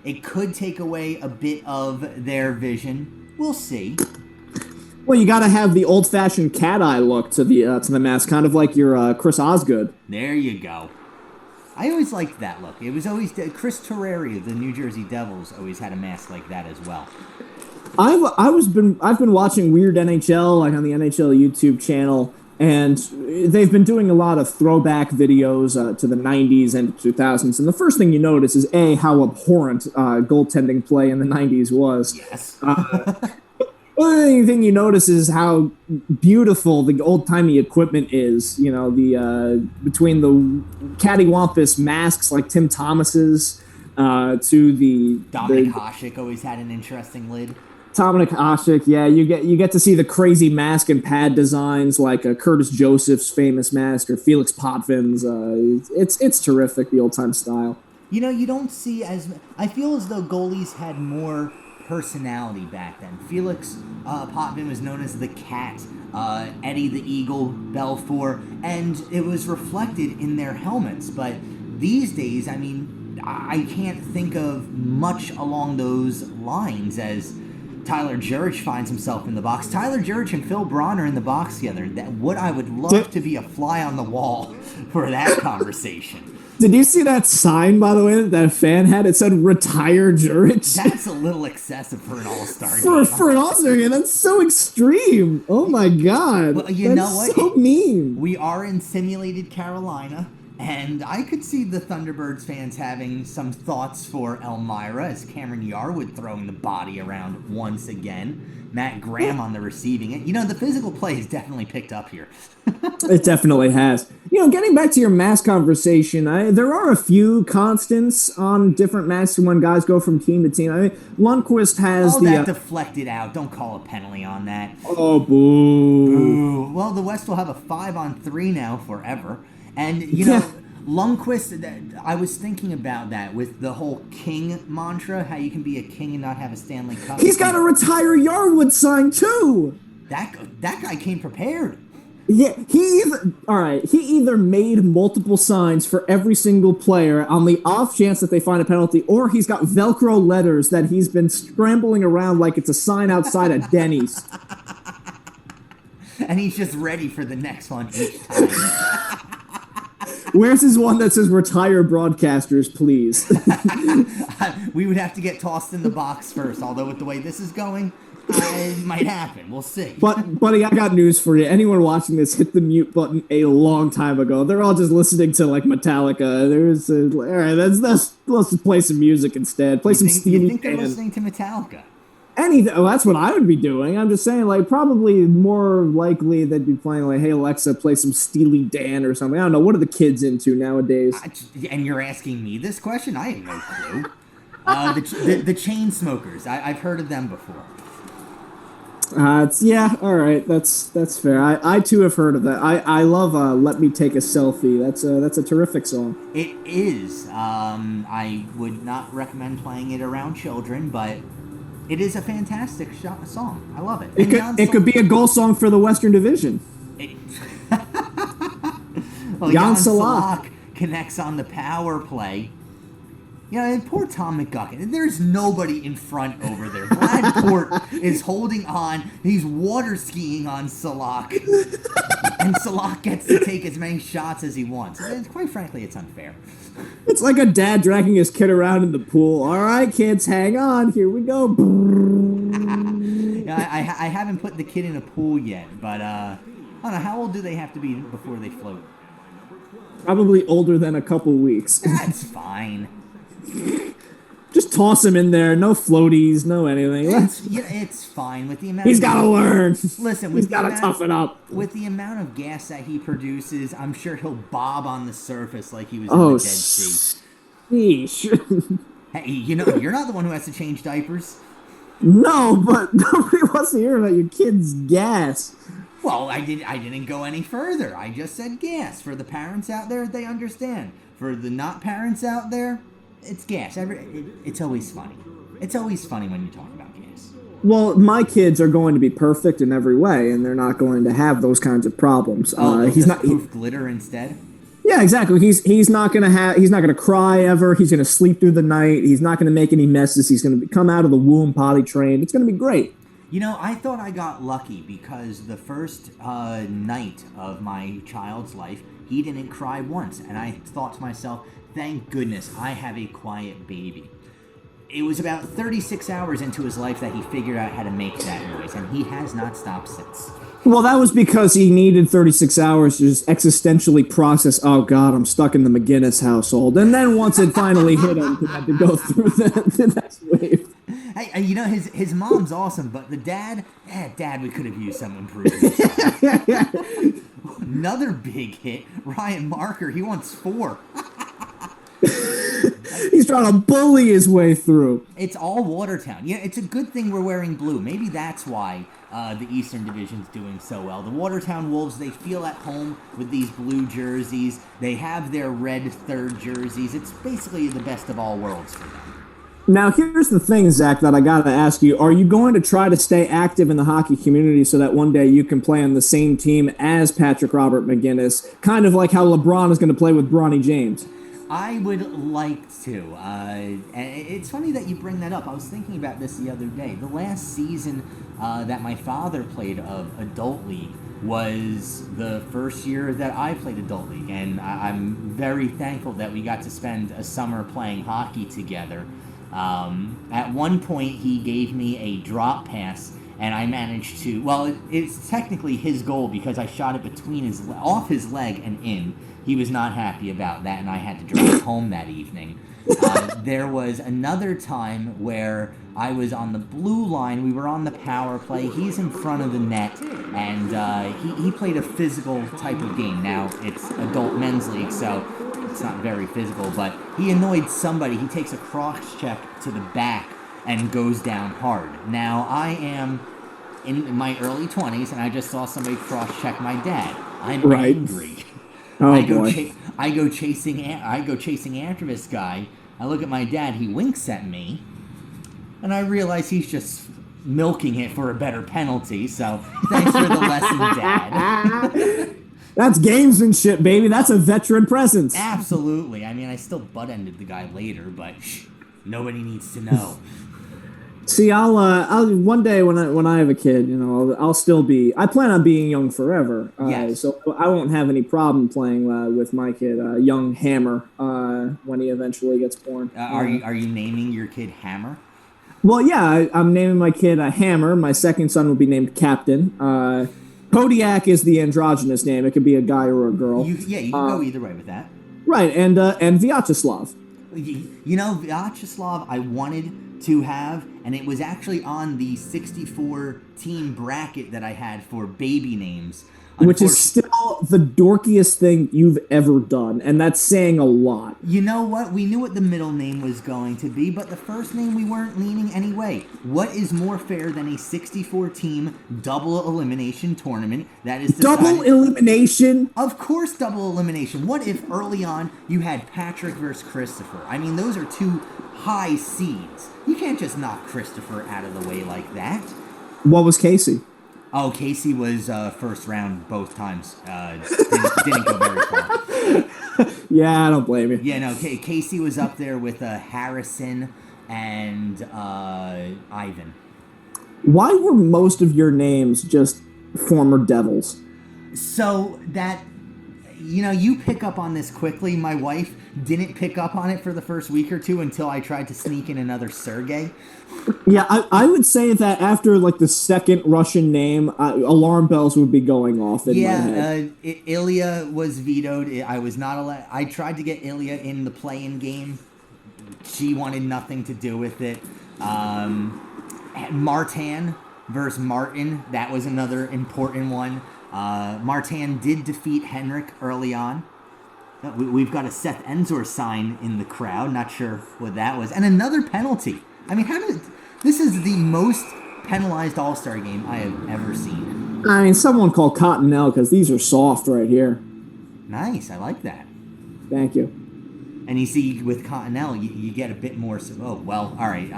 it could take away a bit of their vision. We'll see. Well, you got to have the old-fashioned cat eye look to the mask, kind of like your Chris Osgood. There you go. I always liked that look. It was always Chris Terreri of the New Jersey Devils always had a mask like that as well. I've been watching Weird NHL, like on the NHL YouTube channel, and they've been doing a lot of throwback videos to the 90s and 2000s. And the first thing you notice is how abhorrent goaltending play in the 90s was. Yes. One thing you notice is how beautiful the old-timey equipment is. Between the cattywampus masks like Tim Thomas's to the Dominic Hasek always had an interesting lid. Dominic Hasek, yeah, you get to see the crazy mask and pad designs like Curtis Joseph's famous mask or Felix Potvin's. It's terrific, the old-time style. You don't see I feel as though goalies had more personality back then. Felix Potvin was known as the Cat, Eddie the Eagle, Belfour, and it was reflected in their helmets. But these days, I can't think of much along those lines as Tyler Jurich finds himself in the box. Tyler Jurich and Phil Bronner in the box together. I would love to be a fly on the wall for that conversation. Did you see that sign, by the way, that a fan had? It said "Retire Jurich." That's a little excessive for an all-star For an all-star game. That's so extreme. Oh my god. Well, you know That's what? so mean. We are in simulated Carolina, and I could see the Thunderbirds fans having some thoughts for Elmira as Cameron Yarwood throwing the body around once again. Matt Graham on the receiving end. You know, the physical play has definitely picked up here. It definitely has. Getting back to your mask conversation, there are a few constants on different masks when guys go from team to team. Lundqvist has that deflected out. Don't call a penalty on that. Oh, boo. Boo. Well, the West will have a 5-on-3 now forever. And, Lundqvist, I was thinking about that with the whole king mantra, how you can be a king and not have a Stanley Cup. He's got a retire Yarwood sign, too. That guy came prepared. Yeah, he either made multiple signs for every single player on the off chance that they find a penalty, or he's got Velcro letters that he's been scrambling around like it's a sign outside at Denny's. And he's just ready for the next one each time. Where's his one that says "Retire broadcasters, please"? We would have to get tossed in the box first, although with the way this is going, it might happen. We'll see. But, buddy, I got news for you. Anyone watching this hit the mute button a long time ago. They're all just listening to, Metallica. All right, let's just play some music instead. Play some Steely Dan. You think they're listening to Metallica? Anything. Oh, that's what I would be doing. I'm just saying, probably more likely they'd be playing, hey, Alexa, play some Steely Dan or something. I don't know. What are the kids into nowadays? And you're asking me this question? I have no clue. The Chainsmokers. I've heard of them before. Yeah, all right, that's fair. I too have heard of that. I love "Let Me Take a Selfie." That's a terrific song. It is. I would not recommend playing it around children, but it is a fantastic song. I love it. It could be a goal song for the Western Division. Well, Jan Salak connects on the power play. And poor Tom McGuckin. There's nobody in front over there. Vlad Port is holding on. He's water skiing on Salak. And Salak gets to take as many shots as he wants. And quite frankly, it's unfair. It's like a dad dragging his kid around in the pool. All right, kids, hang on. Here we go. I haven't put the kid in a pool yet, but I don't know. How old do they have to be before they float? Probably older than a couple weeks. That's fine. Just toss him in there. No floaties, no anything. It's fine with the amount. He's got to learn. Listen, he's got to toughen up. With the amount of gas that he produces, I'm sure he'll bob on the surface like he was in the Dead Sea. Sheesh. Hey, you're not the one who has to change diapers. No, but nobody wants to hear about your kid's gas. Well, I didn't go any further. I just said gas. For the parents out there, they understand. For the not parents out there, it's gas. It's always funny. It's always funny when you talk about gas. Well, my kids are going to be perfect in every way, and they're not going to have those kinds of problems. He's not poof glitter instead. Yeah, exactly. He's not gonna cry ever. He's gonna sleep through the night. He's not gonna make any messes. He's gonna come out of the womb potty trained. It's gonna be great. I thought I got lucky because the first night of my child's life, he didn't cry once, and I thought to myself, thank goodness I have a quiet baby. It was about 36 hours into his life that he figured out how to make that noise, and he has not stopped since. Well, that was because he needed 36 hours to just existentially process, oh, God, I'm stuck in the McGinniss household. And then once it finally hit him, he had to go through the next wave. Hey, his mom's awesome, but the dad, we could have used some improvement. Another big hit, Ryan Marker, he wants 4. He's trying to bully his way through. It's all Watertown. It's a good thing we're wearing blue. Maybe that's why the Eastern Division's doing so well. The Watertown Wolves, they feel at home with these blue jerseys. They have their red third jerseys. It's basically the best of all worlds for them. Now, here's the thing, Zach, that I got to ask you. Are you going to try to stay active in the hockey community so that one day you can play on the same team as Patrick Robert McGinniss, kind of like how LeBron is going to play with Bronny James? I would like to. It's funny that you bring that up. I was thinking about this the other day. The last season that my father played of Adult League was the first year that I played Adult League, and I'm very thankful that we got to spend a summer playing hockey together. At one point, he gave me a drop pass, and I managed to. Well, it's technically his goal because I shot it off his leg and in. He was not happy about that, and I had to drive home that evening. There was another time where I was on the blue line. We were on the power play. He's in front of the net, and he played a physical type of game. Now, it's adult men's league, so it's not very physical, but he annoyed somebody. He takes a cross-check to the back and goes down hard. Now, I am in my early 20s, and I just saw somebody cross-check my dad. I'm angry. Oh, I go chasing after this guy. I look at my dad. He winks at me, and I realize he's just milking it for a better penalty. So thanks for the lesson, Dad. That's gamesmanship, baby. That's a veteran presence. Absolutely. I mean, I still butt-ended the guy later, but nobody needs to know. See, I'll one day when I have a kid, I'll still be. I plan on being young forever. Yes. So I won't have any problem playing with my kid, young Hammer, when he eventually gets born. Are you naming your kid Hammer? Well, yeah, I'm naming my kid Hammer. My second son will be named Captain. Kodiak is the androgynous name. It could be a guy or a girl. You can go either way with that. Right, and Vyacheslav. Vyacheslav, I wanted to have, and it was actually on the 64 team bracket that I had for baby names. Which is still the dorkiest thing you've ever done, and that's saying a lot. You know what? We knew what the middle name was going to be, but the first name we weren't leaning anyway. What is more fair than a 64-team double elimination tournament that is decided? Double elimination? Of course, double elimination. What if early on you had Patrick versus Christopher? I mean, those are two high seeds. You can't just knock Christopher out of the way like that. What was Casey? Oh, Casey was first round both times. Didn't go very far. Yeah, I don't blame you. Yeah, no, Casey was up there with Harrison and Ivan. Why were most of your names just former Devils? So that, you pick up on this quickly. My wife didn't pick up on it for the first week or two until I tried to sneak in another Sergey. Yeah, I would say that after the second Russian name, alarm bells would be going off in my head. Ilya was vetoed. I was not allowed. I tried to get Ilya in the play-in game. She wanted nothing to do with it. Martin versus Martin, that was another important one. Martin did defeat Henrik early on. We've got a Seth Enzor sign in the crowd. Not sure what that was. And another penalty. I mean, this is the most penalized All-Star game I have ever seen. I mean, someone called Cottonelle because these are soft right here. Nice. I like that. Thank you. And you see, with Cottonelle, you get a bit more... Oh, well, all right.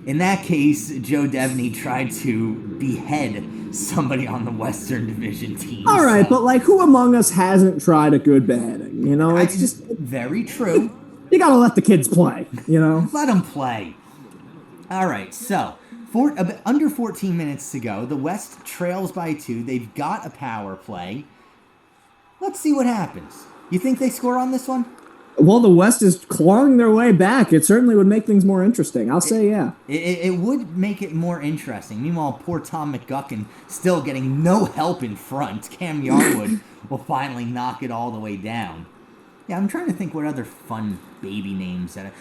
In that case, Joe Devney tried to behead somebody on the Western Division team. All right, but who among us hasn't tried a good beheading? It's just... Very true. You gotta let the kids play, Let them play. All right, so under 14 minutes to go. The West trails by 2. They've got a power play. Let's see what happens. You think they score on this one? Well, the West is clawing their way back. It certainly would make things more interesting. I'll say yeah. It would make it more interesting. Meanwhile, poor Tom McGuckin still getting no help in front. Cam Yarwood will finally knock it all the way down. Yeah, I'm trying to think what other fun baby names that...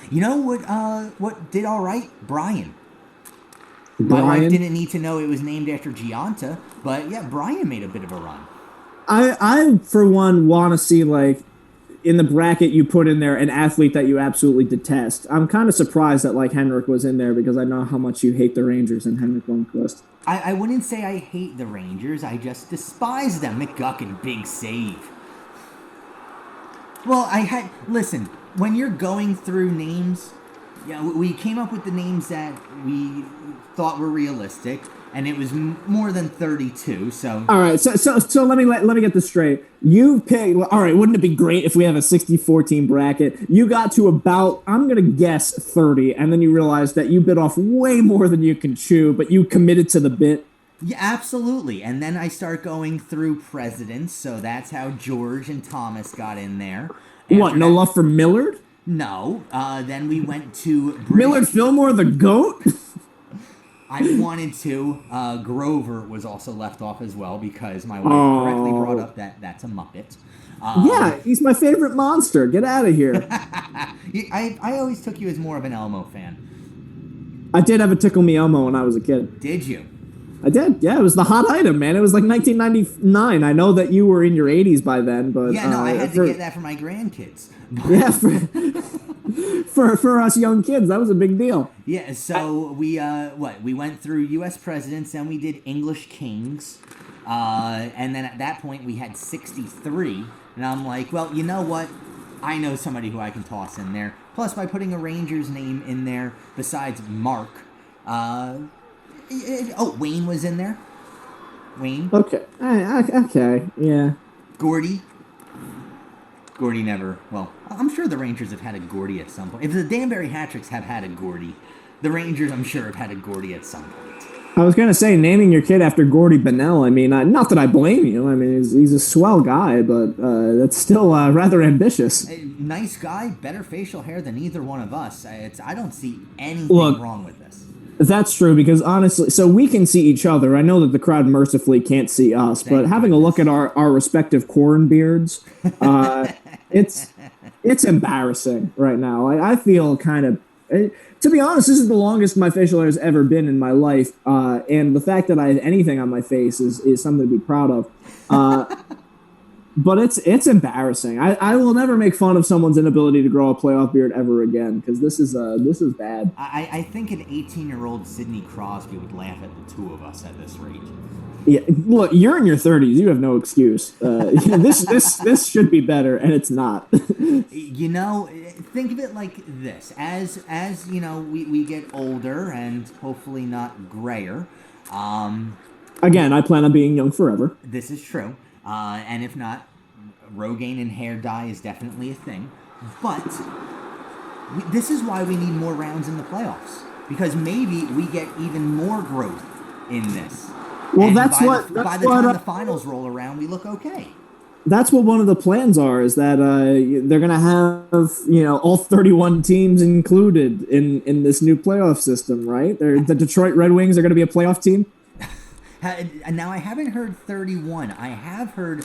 what did all right? Brian. My wife didn't need to know it was named after Gianta, but yeah, Brian made a bit of a run. I for one, want to see, in the bracket you put in there an athlete that you absolutely detest. I'm kind of surprised that, Henrik was in there because I know how much you hate the Rangers and Henrik Lundqvist. I wouldn't say I hate the Rangers. I just despise them. McGuckin, big save. Well, listen, when you're going through names, we came up with the names that we thought were realistic, and it was more than 32. So all right, so let me get this straight. You picked. All right, wouldn't it be great if we have a 64 team bracket? You got to about, I'm gonna guess 30, and then you realized that you bit off way more than you can chew, but you committed to the bit. Yeah, absolutely. And then I start going through presidents, so that's how George and Thomas got in there. What? No love for Millard? No. Then we went to Millard Fillmore, the GOAT? I wanted to. Grover was also left off as well because my wife correctly brought up that that's a Muppet. Yeah, he's my favorite monster. Get out of here. I always took you as more of an Elmo fan. I did have a Tickle Me Elmo when I was a kid. Did you? I did. Yeah, it was the hot item, man. It was like 1999. I know that you were in your 80s by then, but yeah, no, I had to get that for my grandkids. Yeah, for us young kids, that was a big deal. Yeah, so we went through U.S. presidents, then we did English kings, and then at that point we had 63, and I'm like, well, you know what? I know somebody who I can toss in there. Plus, by putting a Ranger's name in there besides Mark, Wayne was in there. Wayne. Okay. Okay. Yeah. Gordy never. Well, I'm sure the Rangers have had a Gordy at some point. If the Danbury Hat-Tricks have had a Gordy, the Rangers, I'm sure, have had a Gordy at some point. I was gonna say naming your kid after Gordy Bennell. I mean, not that I blame you. I mean, he's a swell guy, but that's still rather ambitious. Nice guy, better facial hair than either one of us. I don't see anything wrong with this. That's true, because honestly, so we can see each other. I know that the crowd mercifully can't see us, but having a look at our respective corn beards, it's embarrassing right now. I feel kind of... To be honest, this is the longest my facial hair has ever been in my life, and the fact that I have anything on my face is something to be proud of. But it's embarrassing. I will never make fun of someone's inability to grow a playoff beard ever again, because this is bad. I think an 18-year-old Sidney Crosby would laugh at the two of us at this rate. Yeah, look, you're in your 30s. You have no excuse. This should be better, and it's not. You know, think of it like this: as you know, we get older and hopefully not grayer. Again, I plan on being young forever. This is true, and if not, Rogaine and hair dye is definitely a thing. But this is why we need more rounds in the playoffs, because maybe we get even more growth in this. Well, and by the time the finals roll around, we look okay. That's what one of the plans are, is that they're going to have, all 31 teams included in this new playoff system, right? The Detroit Red Wings are going to be a playoff team. Now, I haven't heard 31. I have heard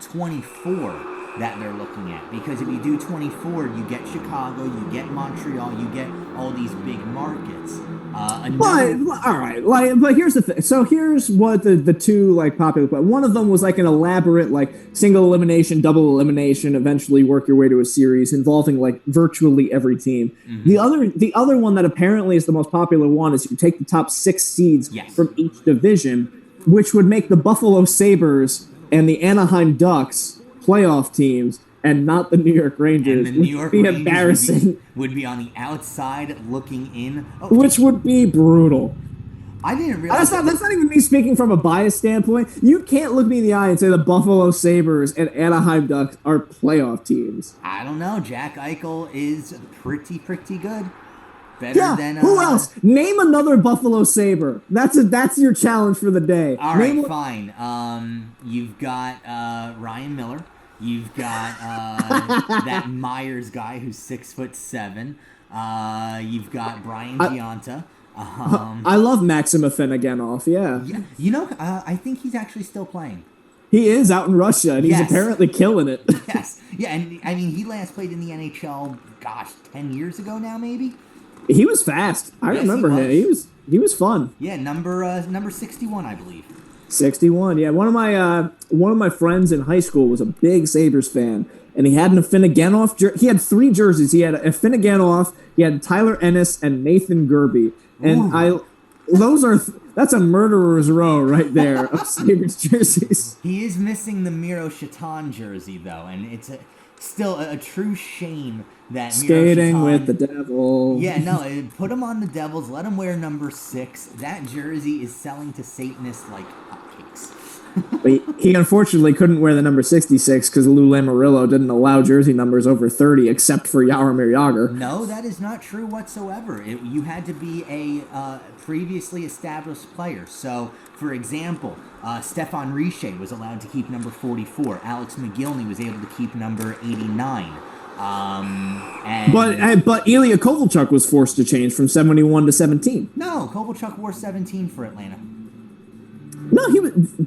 24 that they're looking at. Because if you do 24, you get Chicago, you get Montreal, you get all these big markets. But here's the thing. So here's what the two popular. One of them was an elaborate single elimination, double elimination, eventually work your way to a series involving virtually every team. Mm-hmm. The other one that apparently is the most popular one is you take the top 6 seeds from each division, which would make the Buffalo Sabres and the Anaheim Ducks playoff teams, and not the New York Rangers. And the New York Rangers embarrassing. Would be on the outside looking in. Which would be brutal. I didn't realize... That's not even me speaking from a biased standpoint. You can't look me in the eye and say the Buffalo Sabres and Anaheim Ducks are playoff teams. I don't know. Jack Eichel is pretty good. Better than... Who else? Name another Buffalo Sabre. That's your challenge for the day. All right, fine. You've got Ryan Miller. You've got that Myers guy who's 6'7". You've got Brian Gianta. I love Maxim Afinogenov. Yeah. You know, I think he's actually still playing. He is out in Russia, and he's apparently killing it. Yes. Yeah, and I mean, he last played in the NHL, 10 years ago now, maybe? He was fast. I remember him. He was fun. Yeah, number 61, I believe. 61. Yeah, one of my friends in high school was a big Sabres fan, and he had an Afinogenov. He had 3 jerseys. He had Afinogenov, he had Tyler Ennis, and Nathan Gerbe. And that's a murderer's row right there of Sabres jerseys. He is missing the Miro Shatan jersey though, and it's still a true shame that skating with the Devil. Yeah, no, put him on the Devils. Let him wear number 6. That jersey is selling to Satanists like hotcakes. But he unfortunately couldn't wear the number 66 because Lou Lamoriello didn't allow jersey numbers over 30 except for Jaromir Jagr. No, that is not true whatsoever. You had to be a previously established player. So, for example, Stefan Richer was allowed to keep number 44. Alex McGillney was able to keep number 89. But Ilya Kovalchuk was forced to change from 71 to 17. No, Kovalchuk wore 17 for Atlanta. No,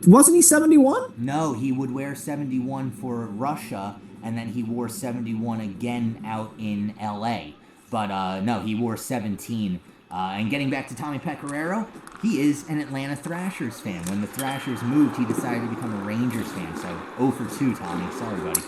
wasn't he 71? No, he would wear 71 for Russia, and then he wore 71 again out in L.A. But no, he wore 17. And getting back to Tommy Pecoraro, he is an Atlanta Thrashers fan. When the Thrashers moved, he decided to become a Rangers fan. So 0 for 2, Tommy. Sorry, buddy.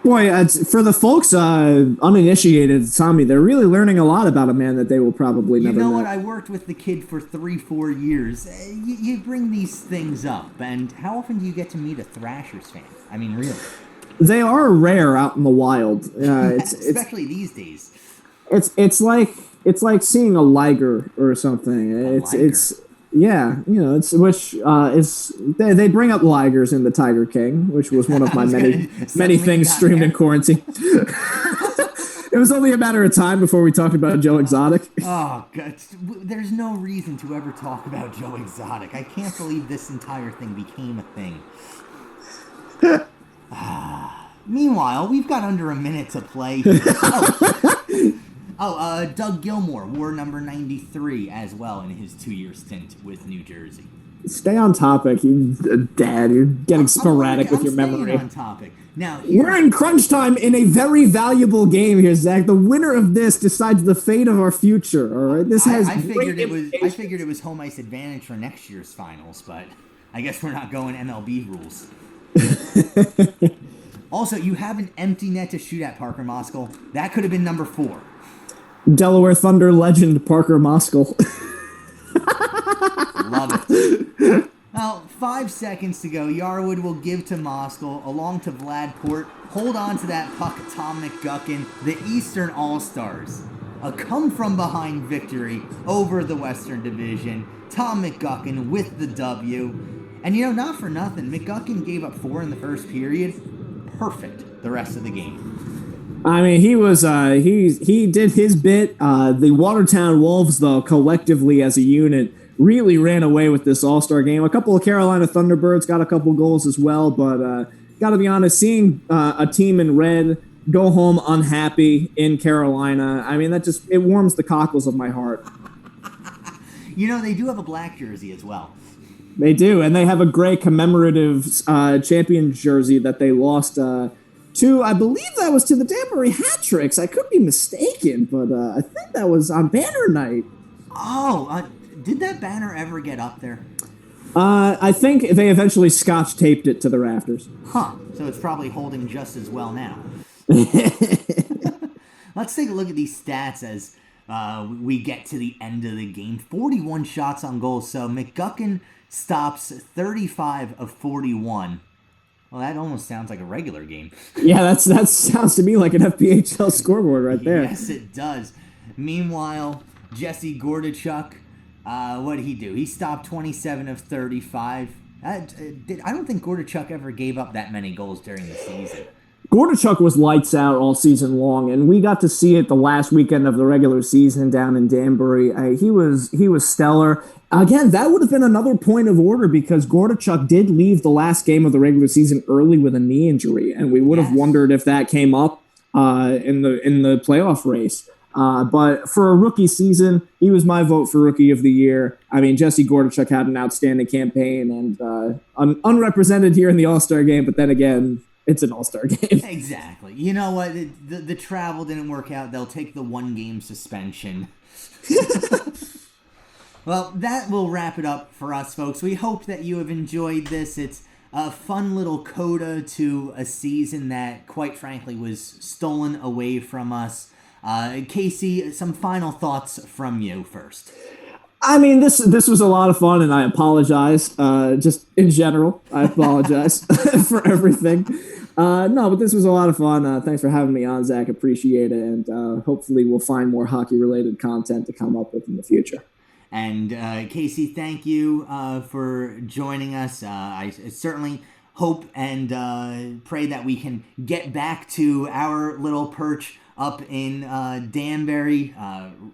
Boy, for the folks uninitiated, Tommy, they're really learning a lot about a man that they will probably never know. You know what? I worked with the kid for 3-4 years. You bring these things up, and how often do you get to meet a Thrashers fan? I mean, really. They are rare out in the wild. Especially these days. It's like seeing a liger or something. Yeah, you know, they bring up ligers in the Tiger King, which was one of my many things streamed in quarantine. It was only a matter of time before we talked about Joe Exotic. Oh, God. There's no reason to ever talk about Joe Exotic. I can't believe this entire thing became a thing. Meanwhile, we've got under a minute to play. Doug Gilmour wore number 93 as well in his 2-year stint with New Jersey. Stay on topic, Dad. You're getting sporadic with your memory. I'm staying on topic. Now, we're in crunch time in a very valuable game here, Zach. The winner of this decides the fate of our future. All right, I figured it was home ice advantage for next year's finals, but I guess we're not going MLB rules. Also, you have an empty net to shoot at, Parker Moskal. That could have been number 4. Delaware Thunder legend Parker Moskal. Love it. Well, 5 seconds to go. Yarwood will give to Moskal, along to Vlad Port. Hold on to that puck, Tom McGuckin, the Eastern All-Stars. A come-from-behind victory over the Western Division. Tom McGuckin with the W. And, you know, not for nothing, McGuckin gave up 4 in the first period. Perfect the rest of the game. I mean, he did his bit. The Watertown Wolves, though, collectively as a unit, really ran away with this All-Star game. A couple of Carolina Thunderbirds got a couple goals as well, but got to be honest, seeing a team in red go home unhappy in Carolina, I mean, it warms the cockles of my heart. You know, they do have a black jersey as well. They do, and they have a gray commemorative champion jersey that they lost to, I believe that was to the Danbury Hat Tricks. I could be mistaken, but I think that was on banner night. Oh, did that banner ever get up there? I think they eventually scotch taped it to the rafters. Huh, so it's probably holding just as well now. Let's take a look at these stats as we get to the end of the game. 41 shots on goal, so McGuckin stops 35 of 41. Well, that almost sounds like a regular game. Yeah, that sounds to me like an FPHL scoreboard right there. Yes, it does. Meanwhile, Jesse Gordachuk, what did he do? He stopped 27 of 35. I don't think Gordachuk ever gave up that many goals during the season. Gordachuk was lights out all season long, and we got to see it the last weekend of the regular season down in Danbury. He was stellar. Again, that would have been another point of order because Gordachuk did leave the last game of the regular season early with a knee injury, and we would have wondered if that came up in the playoff race. But for a rookie season, he was my vote for Rookie of the Year. I mean, Jesse Gordachuk had an outstanding campaign and unrepresented here in the All-Star game, but then again, it's an All-Star game. Exactly. You know what? The travel didn't work out. They'll take the 1-game suspension. Well, that will wrap it up for us, folks. We hope that you have enjoyed this. It's a fun little coda to a season that, quite frankly, was stolen away from us. Casey, some final thoughts from you first. I mean, this was a lot of fun, and I apologize. Just in general, I apologize for everything. No, but this was a lot of fun. Thanks for having me on, Zach. Appreciate it, and hopefully we'll find more hockey-related content to come up with in the future. And Casey, thank you for joining us. I certainly hope and pray that we can get back to our little perch up in Danbury.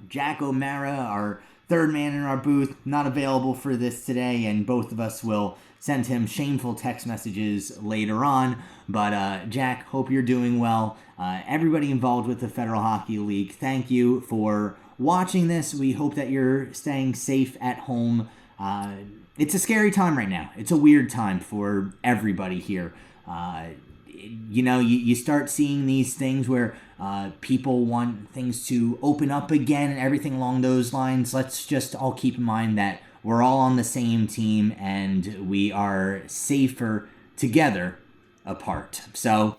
Jack O'Mara, our third man in our booth, not available for this today, and both of us will send him shameful text messages later on. But Jack, hope you're doing well. Everybody involved with the Federal Hockey League, thank you for watching this. We hope that you're staying safe at home. It's a scary time right now. It's a weird time for everybody here. You start seeing these things where people want things to open up again and everything along those lines. Let's just all keep in mind that we're all on the same team and we are safer together apart. So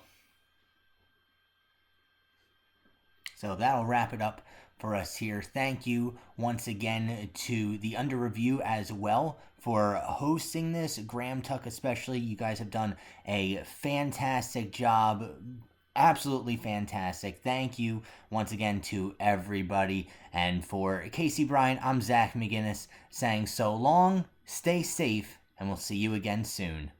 that'll wrap it up for us here. Thank you once again to the Under Review as well for hosting this. Graham Tuck especially, you guys have done a fantastic job. Absolutely fantastic. Thank you once again to everybody. And for Casey Bryant, I'm Zak McGinniss saying so long, stay safe, and we'll see you again soon.